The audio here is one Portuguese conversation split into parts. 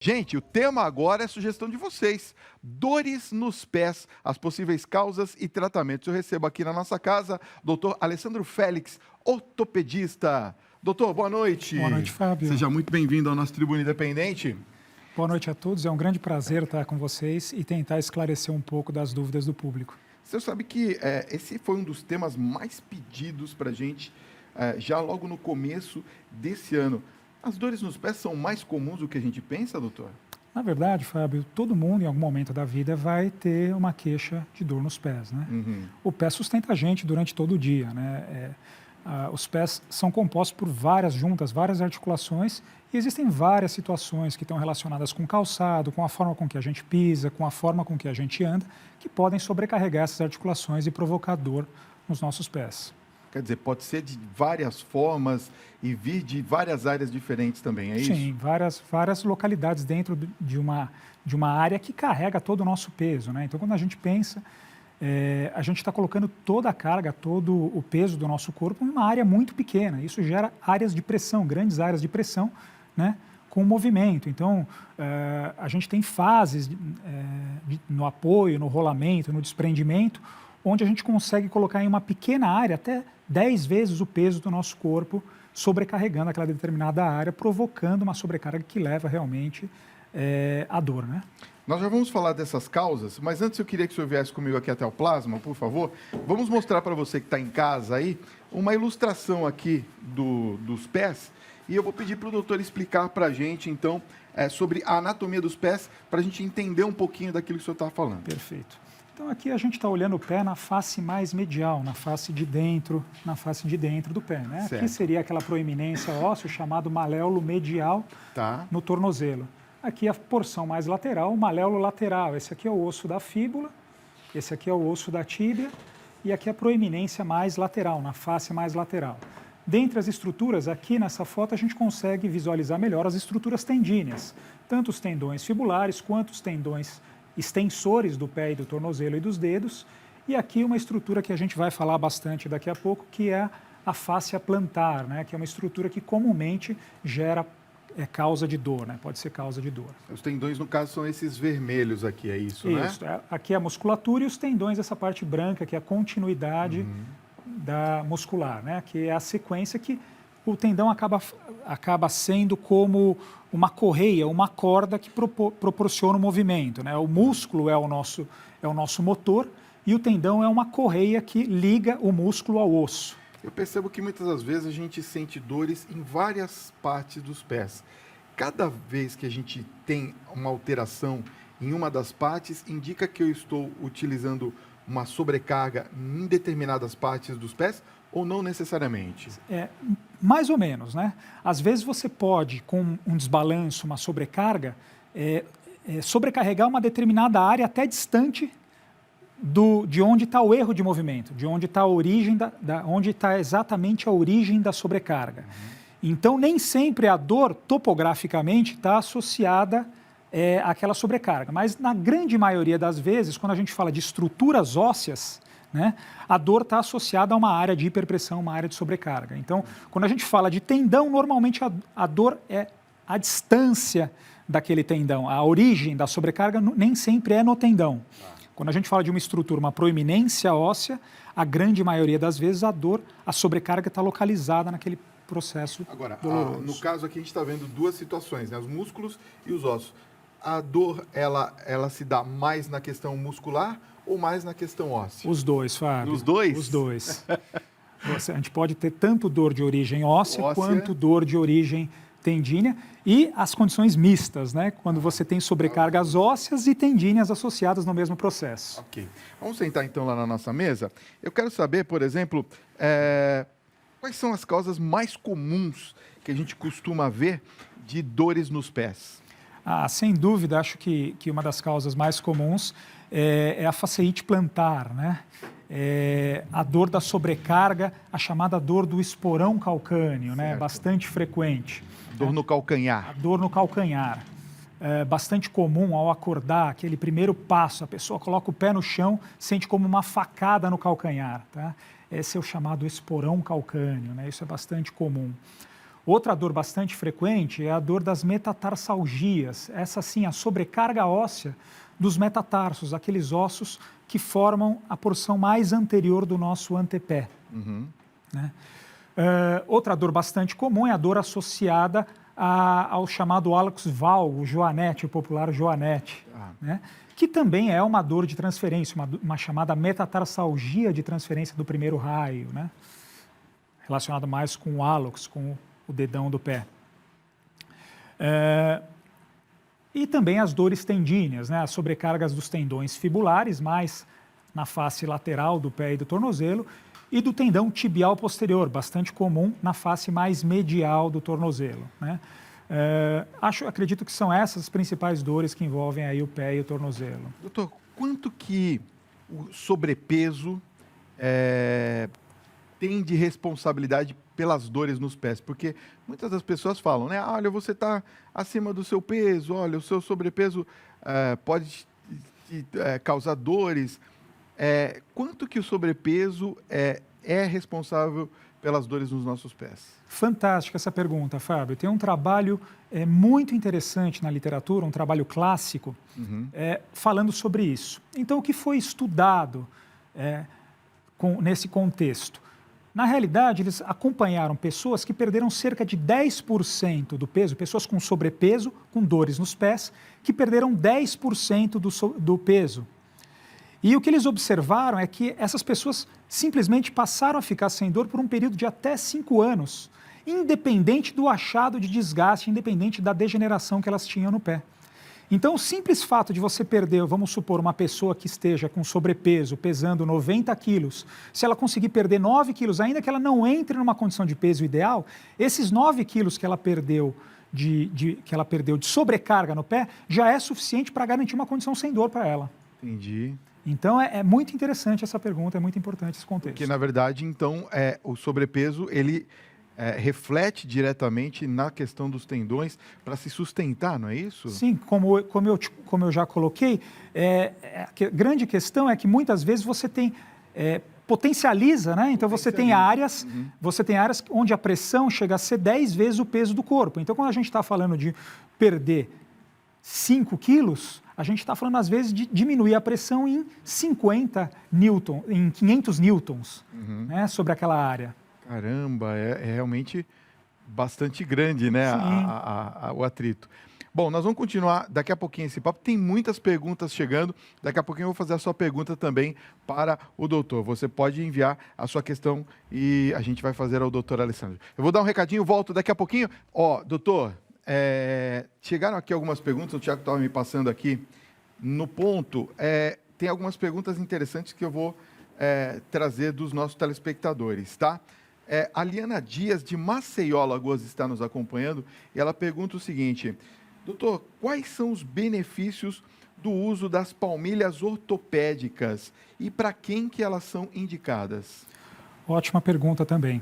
Gente, o tema agora é sugestão de vocês. Dores nos pés, as possíveis causas e tratamentos. Eu recebo aqui na nossa casa o Dr. Alessandro Félix, ortopedista. Doutor, boa noite. Boa noite, Fábio. Seja muito bem-vindo ao nosso Tribuna Independente. Boa noite a todos. É um grande prazer estar com vocês e tentar esclarecer um pouco das dúvidas do público. Você sabe que esse foi um dos temas mais pedidos para a gente já logo no começo desse ano. As dores nos pés são mais comuns do que a gente pensa, doutor? Na verdade, Fábio, todo mundo em algum momento da vida vai ter uma queixa de dor nos pés, né? O pé sustenta a gente durante todo o dia, né? Os pés são compostos por várias juntas, várias articulações e existem várias situações que estão relacionadas com o calçado, com a forma com que a gente pisa, com a forma com que a gente anda, que podem sobrecarregar essas articulações e provocar dor nos nossos pés. Quer dizer, pode ser de várias formas e vir de várias áreas diferentes também, é isso? Sim, várias localidades dentro de uma área que carrega todo o nosso peso, né? Então, quando a gente pensa, a gente está colocando toda a carga, todo o peso do nosso corpo em uma área muito pequena. Isso gera áreas de pressão, grandes áreas de pressão, né? Com o movimento. Então, a gente tem fases no apoio, no rolamento, no desprendimento, onde a gente consegue colocar em uma pequena área até 10 vezes o peso do nosso corpo, sobrecarregando aquela determinada área, provocando uma sobrecarga que leva realmente à dor, né? Nós já vamos falar dessas causas, mas antes eu queria que o senhor viesse comigo aqui até o plasma, por favor. Vamos mostrar para você que está em casa aí uma ilustração aqui dos pés e eu vou pedir para o doutor explicar para a gente, então, sobre a anatomia dos pés, para a gente entender um pouquinho daquilo que o senhor está falando. Perfeito. Então, aqui a gente está olhando o pé na face mais medial, na face de dentro do pé, né? Aqui seria aquela proeminência óssea, chamado maléolo medial no tornozelo. Aqui a porção mais lateral, o maléolo lateral. Esse aqui é o osso da fíbula, esse aqui é o osso da tíbia e aqui a proeminência mais lateral, na face mais lateral. Dentre as estruturas, aqui nessa foto a gente consegue visualizar melhor as estruturas tendíneas, tanto os tendões fibulares quanto os tendões extensores do pé e do tornozelo e dos dedos, e aqui uma estrutura que a gente vai falar bastante daqui a pouco, que é a fáscia plantar, né? Que é uma estrutura que comumente gera causa de dor, né? Pode ser causa de dor. Os tendões, no caso, são esses vermelhos aqui, é isso, né? Isso, aqui é a musculatura e os tendões, essa parte branca, que é a continuidade da muscular, né? Que é a sequência que o tendão acaba sendo como uma correia, uma corda que proporciona o movimento, né? O músculo é o nosso motor e o tendão é uma correia que liga o músculo ao osso. Eu percebo que muitas das vezes a gente sente dores em várias partes dos pés. Cada vez que a gente tem uma alteração em uma das partes, indica que eu estou utilizando uma sobrecarga em determinadas partes dos pés ou não necessariamente? Mais ou menos, né? Às vezes você pode, com um desbalanço, uma sobrecarga, sobrecarregar uma determinada área até distante de onde está o erro de movimento, de onde está a origem, onde está exatamente a origem da sobrecarga. Então, nem sempre a dor, topograficamente, está associada àquela sobrecarga, mas na grande maioria das vezes, quando a gente fala de estruturas ósseas, né, a dor está associada a uma área de hiperpressão, uma área de sobrecarga. Então, quando a gente fala de tendão, normalmente a dor é a distância daquele tendão. A origem da sobrecarga nem sempre é no tendão. Quando a gente fala de uma estrutura, uma proeminência óssea, a grande maioria das vezes a sobrecarga está localizada naquele processo doloroso. No caso aqui a gente está vendo duas situações, né, os músculos e os ossos. A dor, ela se dá mais na questão muscular ou mais na questão óssea? Os dois, Fábio. Os dois? Os dois. A gente pode ter tanto dor de origem óssea quanto dor de origem tendínea e as condições mistas, né? Quando você tem sobrecargas ósseas e tendíneas associadas no mesmo processo. Ok. Vamos sentar então lá na nossa mesa. Eu quero saber, por exemplo, quais são as causas mais comuns que a gente costuma ver de dores nos pés? Sem dúvida, acho que uma das causas mais comuns é a fasciite plantar, né? A dor da sobrecarga, a chamada dor do esporão calcâneo, né? Bastante frequente. Dor no calcanhar. A dor no calcanhar. Bastante comum ao acordar, aquele primeiro passo, a pessoa coloca o pé no chão, sente como uma facada no calcanhar, tá? Esse é o chamado esporão calcâneo, né? Isso é bastante comum. Outra dor bastante frequente é a dor das metatarsalgias. Essa sim, a sobrecarga óssea dos metatarsos, aqueles ossos que formam a porção mais anterior do nosso antepé. Né? Outra dor bastante comum é a dor associada ao chamado hallux valgus, joanete, o popular joanete, né? Que também é uma dor de transferência, uma chamada metatarsalgia de transferência do primeiro raio, né? Relacionado mais com o hallux, com o dedão do pé. E também as dores tendíneas, né? As sobrecargas dos tendões fibulares, mais na face lateral do pé e do tornozelo, e do tendão tibial posterior, bastante comum na face mais medial do tornozelo, né? Acredito que são essas as principais dores que envolvem aí o pé e o tornozelo. Doutor, quanto que o sobrepeso tem de responsabilidade pelas dores nos pés? Porque muitas das pessoas falam, né? Olha, você está acima do seu peso, olha, o seu sobrepeso pode causar dores. Quanto que o sobrepeso é responsável pelas dores nos nossos pés? Fantástica essa pergunta, Fábio. Tem um trabalho muito interessante na literatura, um trabalho clássico, falando sobre isso. Então, o que foi estudado nesse contexto? Na realidade, eles acompanharam pessoas que perderam cerca de 10% do peso, pessoas com sobrepeso, com dores nos pés, que perderam 10% do peso. E o que eles observaram é que essas pessoas simplesmente passaram a ficar sem dor por um período de até 5 anos, independente do achado de desgaste, independente da degeneração que elas tinham no pé. Então, o simples fato de você perder, vamos supor, uma pessoa que esteja com sobrepeso, pesando 90 quilos, se ela conseguir perder 9 quilos, ainda que ela não entre numa condição de peso ideal, esses 9 quilos que ela perdeu de sobrecarga no pé, já é suficiente para garantir uma condição sem dor para ela. Entendi. Então, é muito interessante essa pergunta, é muito importante esse contexto. Porque, na verdade, então, o sobrepeso, ele reflete diretamente na questão dos tendões para se sustentar, não é isso? Sim, como eu já coloquei, a grande questão é que muitas vezes você tem... potencializa, né? Então você tem áreas onde a pressão chega a ser 10 vezes o peso do corpo. Então, quando a gente está falando de perder 5 quilos, a gente está falando, às vezes, de diminuir a pressão em 500 newtons, né, sobre aquela área. Caramba, é realmente bastante grande, né, o atrito. Bom, nós vamos continuar daqui a pouquinho esse papo. Tem muitas perguntas chegando. Daqui a pouquinho eu vou fazer a sua pergunta também para o doutor. Você pode enviar a sua questão e a gente vai fazer ao doutor Alessandro. Eu vou dar um recadinho, volto daqui a pouquinho. Doutor... chegaram aqui algumas perguntas, o Tiago estava me passando aqui no ponto. Tem algumas perguntas interessantes que eu vou trazer dos nossos telespectadores, tá? A Liana Dias, de Maceió, Alagoas, está nos acompanhando e ela pergunta o seguinte: doutor, quais são os benefícios do uso das palmilhas ortopédicas e para quem que elas são indicadas? Ótima pergunta também.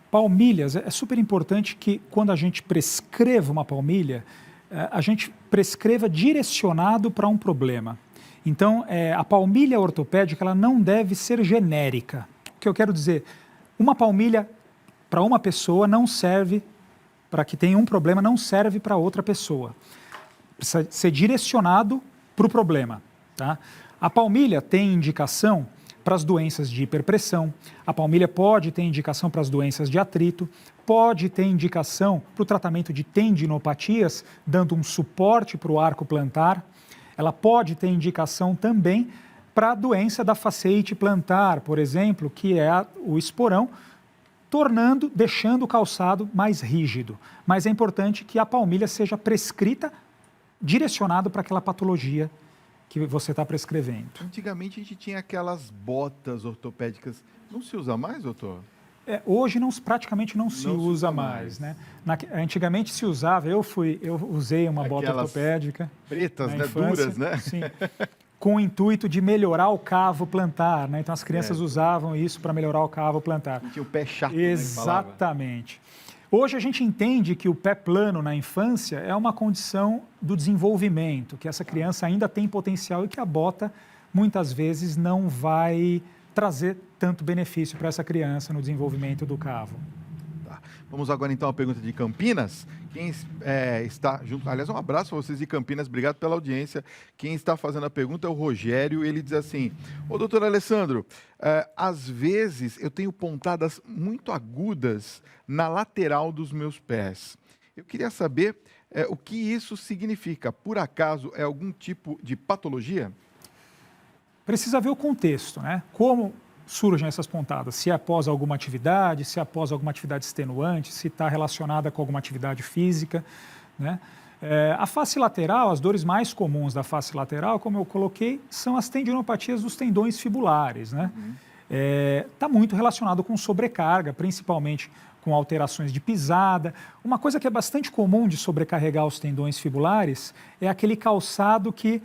Palmilhas, é super importante que quando a gente prescreva uma palmilha, a gente prescreva direcionado para um problema. Então, a palmilha ortopédica ela não deve ser genérica. O que eu quero dizer, uma palmilha para uma pessoa não serve, para que tenha um problema, não serve para outra pessoa. Precisa ser direcionado para o problema, tá? A palmilha tem indicação para as doenças de hiperpressão, a palmilha pode ter indicação para as doenças de atrito, pode ter indicação para o tratamento de tendinopatias, dando um suporte para o arco plantar, ela pode ter indicação também para a doença da faceite plantar, por exemplo, que é o esporão, deixando o calçado mais rígido. Mas é importante que a palmilha seja prescrita, direcionado para aquela patologia que você está prescrevendo. Antigamente a gente tinha aquelas botas ortopédicas. Não se usa mais, doutor? Hoje praticamente não se usa mais, né? Antigamente se usava, eu usei uma bota ortopédica. Pretas, né? Infância, Duras, né? Sim. Com o intuito de melhorar o cavo plantar, né? Então as crianças usavam isso para melhorar o cavo plantar. Tinha o pé chato, exatamente. Né, hoje a gente entende que o pé plano na infância é uma condição do desenvolvimento, que essa criança ainda tem potencial e que a bota muitas vezes não vai trazer tanto benefício para essa criança no desenvolvimento do cavo. Vamos agora então à pergunta de Campinas. Quem está junto... Aliás, um abraço para vocês de Campinas, obrigado pela audiência. Quem está fazendo a pergunta é o Rogério, ele diz assim: ô doutor Alessandro, às vezes eu tenho pontadas muito agudas na lateral dos meus pés. Eu queria saber o que isso significa. Por acaso é algum tipo de patologia? Precisa ver o contexto, né? Como surgem essas pontadas, se é após alguma atividade, se é após alguma atividade extenuante, se está relacionada com alguma atividade física, né? A face lateral, as dores mais comuns da face lateral, como eu coloquei, são as tendinopatias dos tendões fibulares, né? Está muito relacionado com sobrecarga, principalmente com alterações de pisada. Uma coisa que é bastante comum de sobrecarregar os tendões fibulares é aquele calçado que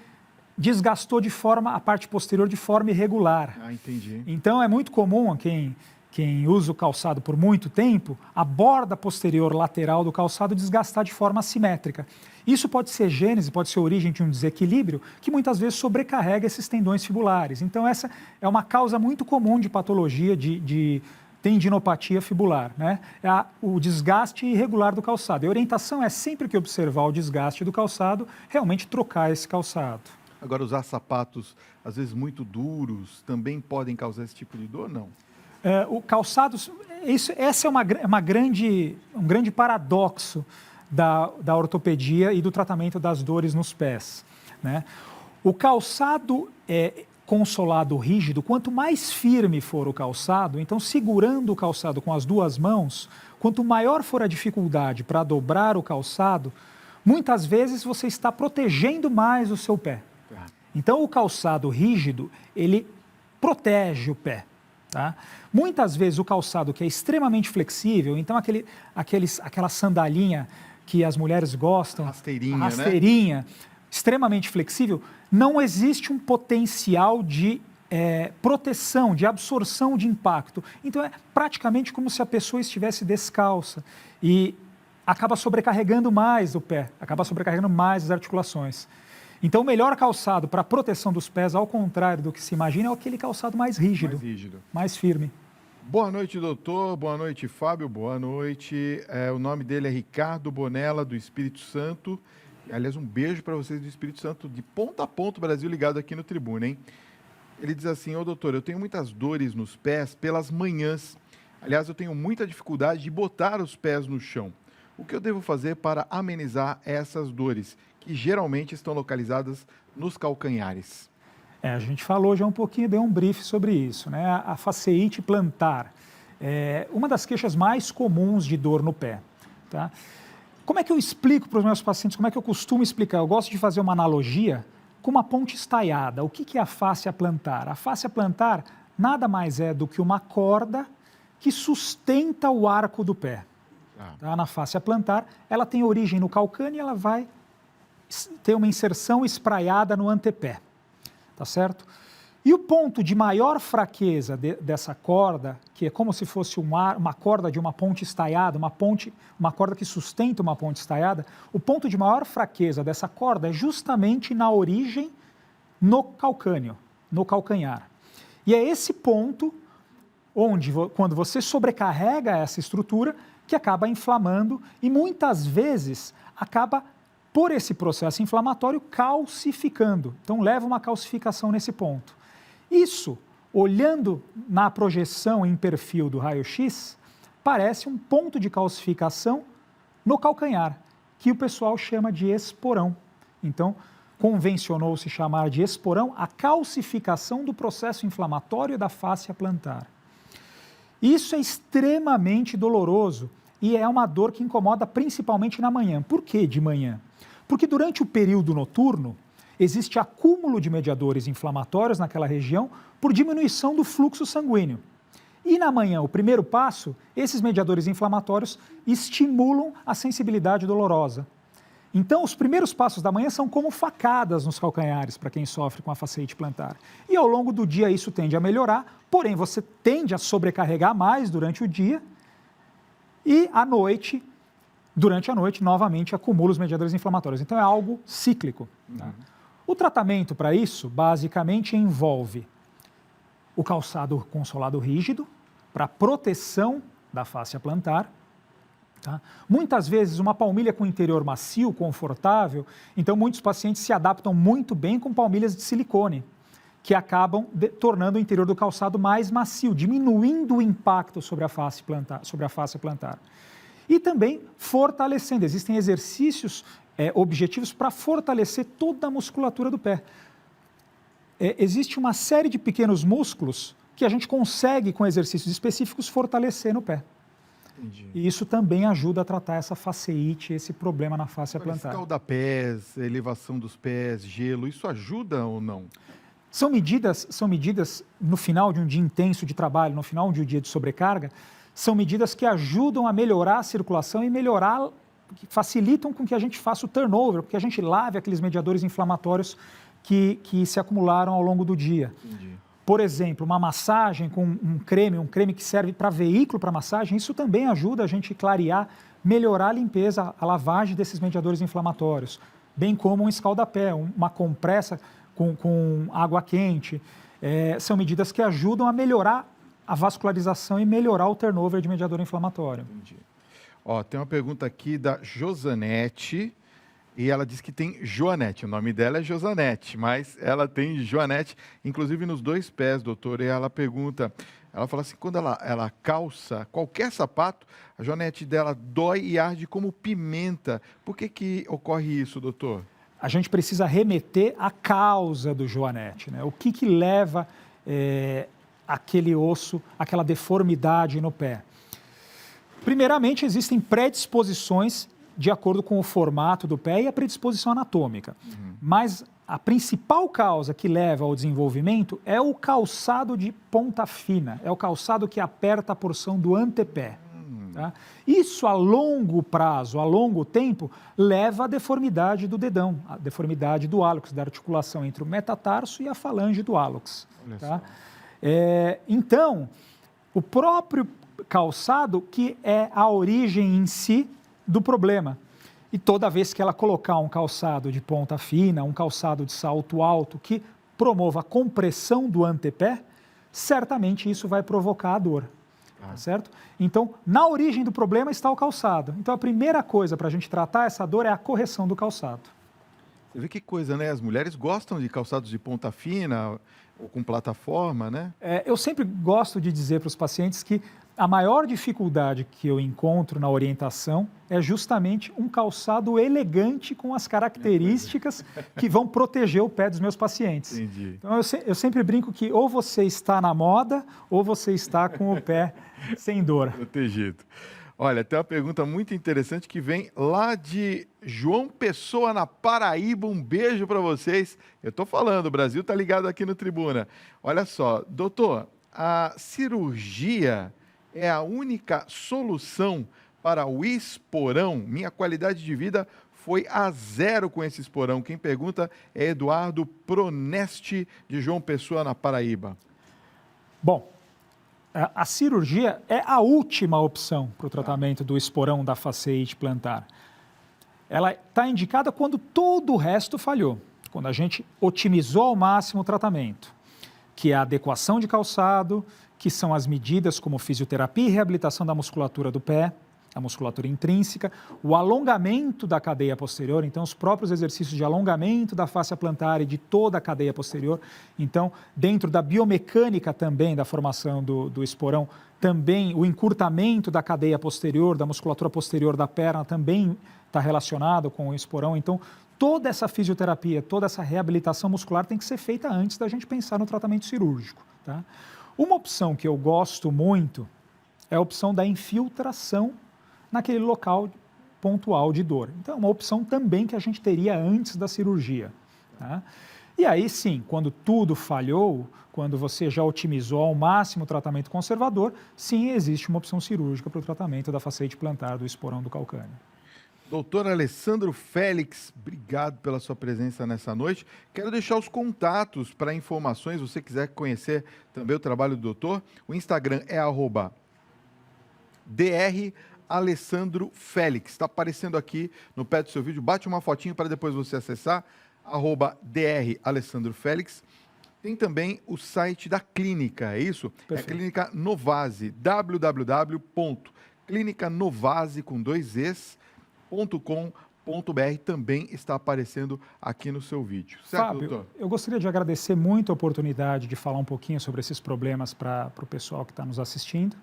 desgastou a parte posterior de forma irregular. Ah, entendi. Então, é muito comum quem usa o calçado por muito tempo, a borda posterior lateral do calçado desgastar de forma assimétrica. Isso pode ser gênese, pode ser origem de um desequilíbrio que muitas vezes sobrecarrega esses tendões fibulares. Então, essa é uma causa muito comum de patologia de tendinopatia fibular, né? O desgaste irregular do calçado. E a orientação é sempre que observar o desgaste do calçado, realmente trocar esse calçado. Agora, usar sapatos, às vezes, muito duros, também podem causar esse tipo de dor, não? O calçado, essa é um grande paradoxo da ortopedia e do tratamento das dores nos pés, né? O calçado consolado rígido, quanto mais firme for o calçado, então segurando o calçado com as duas mãos, quanto maior for a dificuldade para dobrar o calçado, muitas vezes você está protegendo mais o seu pé. Então, o calçado rígido, ele protege o pé. Tá? Muitas vezes o calçado que é extremamente flexível, então aquela sandalinha que as mulheres gostam, rasteirinha, né? Extremamente flexível, não existe um potencial de proteção, de absorção de impacto. Então, é praticamente como se a pessoa estivesse descalça e acaba sobrecarregando mais o pé, acaba sobrecarregando mais as articulações. Então, o melhor calçado para proteção dos pés, ao contrário do que se imagina, é aquele calçado mais rígido, mais firme. Boa noite, doutor. Boa noite, Fábio. Boa noite. O nome dele é Ricardo Bonella, do Espírito Santo. Aliás, um beijo para vocês do Espírito Santo, de ponta a ponta, Brasil ligado aqui no Tribuna, hein? Ele diz assim: ô doutor, eu tenho muitas dores nos pés pelas manhãs. Aliás, eu tenho muita dificuldade de botar os pés no chão. O que eu devo fazer para amenizar essas dores, que geralmente estão localizadas nos calcanhares? A gente falou já um pouquinho, deu um brief sobre isso, né? A fasciite plantar é uma das queixas mais comuns de dor no pé, tá? Como é que eu explico para os meus pacientes, como é que eu costumo explicar? Eu gosto de fazer uma analogia com uma ponte estaiada. O que é a fáscia plantar? A fáscia plantar nada mais é do que uma corda que sustenta o arco do pé. Tá? Na fáscia plantar, ela tem origem no calcâneo e ela vai ter uma inserção espraiada no antepé, tá certo? E o ponto de maior fraqueza dessa corda, que é como se fosse uma corda de uma ponte estaiada, uma corda que sustenta uma ponte estaiada, o ponto de maior fraqueza dessa corda é justamente na origem no calcâneo, no calcanhar. E é esse ponto onde, quando você sobrecarrega essa estrutura, que acaba inflamando e muitas vezes acaba, por esse processo inflamatório, calcificando. Então, leva uma calcificação nesse ponto. Isso, olhando na projeção em perfil do raio-x, parece um ponto de calcificação no calcanhar, que o pessoal chama de esporão. Então, convencionou-se chamar de esporão a calcificação do processo inflamatório da fáscia plantar. Isso é extremamente doloroso e é uma dor que incomoda principalmente na manhã. Por que de manhã? Porque durante o período noturno, existe acúmulo de mediadores inflamatórios naquela região por diminuição do fluxo sanguíneo. E na manhã, o primeiro passo, esses mediadores inflamatórios estimulam a sensibilidade dolorosa. Então, os primeiros passos da manhã são como facadas nos calcanhares para quem sofre com a fasciite plantar. E ao longo do dia isso tende a melhorar, porém você tende a sobrecarregar mais durante o dia e à noite, durante a noite, novamente acumula os mediadores inflamatórios. Então é algo cíclico. Tá? O tratamento para isso, basicamente, envolve o calçado consolado rígido para proteção da fáscia plantar, Tá? Muitas vezes, uma palmilha com interior macio, confortável, então muitos pacientes se adaptam muito bem com palmilhas de silicone, que acabam tornando o interior do calçado mais macio, diminuindo o impacto sobre a face plantar. E também fortalecendo. Existem exercícios objetivos para fortalecer toda a musculatura do pé. Existe uma série de pequenos músculos que a gente consegue, com exercícios específicos, fortalecer no pé. Entendi. E isso também ajuda a tratar essa faceite, esse problema na face plantar. Escalda-pés, elevação dos pés, gelo, isso ajuda ou não? São medidas no final de um dia intenso de trabalho, no final de um dia de sobrecarga, são medidas que ajudam a melhorar a circulação e que facilitam com que a gente faça o turnover, que a gente lave aqueles mediadores inflamatórios que se acumularam ao longo do dia. Entendi. Por exemplo, uma massagem com um creme que serve para veículo para massagem, isso também ajuda a gente clarear, melhorar a limpeza, a lavagem desses mediadores inflamatórios, bem como um escalda-pé, uma compressa com água quente. São medidas que ajudam a melhorar a vascularização e melhorar o turnover de mediador inflamatório. Entendi. Ó, tem uma pergunta aqui da Josanete, e ela diz que tem Joanete. O nome dela é Josanete, mas ela tem Joanete, inclusive nos 2 pés, doutor. E ela pergunta, ela fala assim, quando ela calça qualquer sapato, a Joanete dela dói e arde como pimenta. Por que ocorre isso, doutor? A gente precisa remeter à causa do Joanete, né? O que leva aquele osso, aquela deformidade no pé? Primeiramente, existem predisposições de acordo com o formato do pé e a predisposição anatômica. Mas a principal causa que leva ao desenvolvimento é o calçado de ponta fina, é o calçado que aperta a porção do antepé. Tá? Isso a longo prazo, a longo tempo, leva à deformidade do dedão, à deformidade do hálux, da articulação entre o metatarso e a falange do hálux. Tá? Então, o próprio calçado que é a origem em si do problema. E toda vez que ela colocar um calçado de ponta fina, um calçado de salto alto que promova a compressão do antepé, certamente isso vai provocar a dor. Tá certo? Então, na origem do problema está o calçado. Então, a primeira coisa para a gente tratar essa dor é a correção do calçado. Você vê que coisa, né? As mulheres gostam de calçados de ponta fina ou com plataforma, né? Eu sempre gosto de dizer para os pacientes que a maior dificuldade que eu encontro na orientação é justamente um calçado elegante com as características que vão proteger o pé dos meus pacientes. Entendi. Então, eu sempre brinco que ou você está na moda ou você está com o pé sem dor. Protegido. Olha, tem uma pergunta muito interessante que vem lá de João Pessoa, na Paraíba. Um beijo para vocês. Eu estou falando, o Brasil está ligado aqui no Tribuna. Olha só, doutor, a cirurgia é a única solução para o esporão? Minha qualidade de vida foi a 0 com esse esporão. Quem pergunta é Eduardo Proneste, de João Pessoa, na Paraíba. Bom, a cirurgia é a última opção para o tratamento do esporão da faceite plantar. Ela está indicada quando todo o resto falhou, quando a gente otimizou ao máximo o tratamento, que é a adequação de calçado, que são as medidas como fisioterapia e reabilitação da musculatura do pé, a musculatura intrínseca, o alongamento da cadeia posterior, então os próprios exercícios de alongamento da face plantar e de toda a cadeia posterior. Então, dentro da biomecânica também da formação do esporão, também o encurtamento da cadeia posterior, da musculatura posterior da perna também está relacionado com o esporão. Então, toda essa fisioterapia, toda essa reabilitação muscular tem que ser feita antes da gente pensar no tratamento cirúrgico. Tá? Uma opção que eu gosto muito é a opção da infiltração naquele local pontual de dor. Então, é uma opção também que a gente teria antes da cirurgia. Tá? E aí sim, quando tudo falhou, quando você já otimizou ao máximo o tratamento conservador, sim, existe uma opção cirúrgica para o tratamento da faceite plantar do esporão do calcâneo. Doutor Alessandro Félix, obrigado pela sua presença nessa noite. Quero deixar os contatos para informações, se você quiser conhecer também o trabalho do doutor. O Instagram é @Dr. Alessandro Félix. Está aparecendo aqui no pé do seu vídeo. Bate uma fotinho para depois você acessar, @Dr. Alessandro Félix. Tem também o site da clínica, é isso? Perfeito. É a Clínica Novase, www.clinicanovase.com.br. Clínica Novase, com 2 es.com.br, também está aparecendo aqui no seu vídeo. Certo, Fábio, doutor? eu gostaria de agradecer muito a oportunidade de falar um pouquinho sobre esses problemas para o pessoal que está nos assistindo.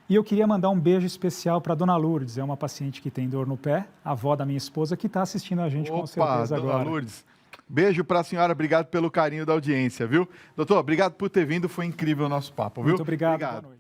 E eu queria mandar um beijo especial para a dona Lourdes, é uma paciente que tem dor no pé, a avó da minha esposa, que está assistindo a gente com certeza dona agora. Lourdes, beijo para a senhora, obrigado pelo carinho da audiência, viu? Doutor, obrigado por ter vindo, foi incrível o nosso papo, viu? Muito obrigado. Boa noite.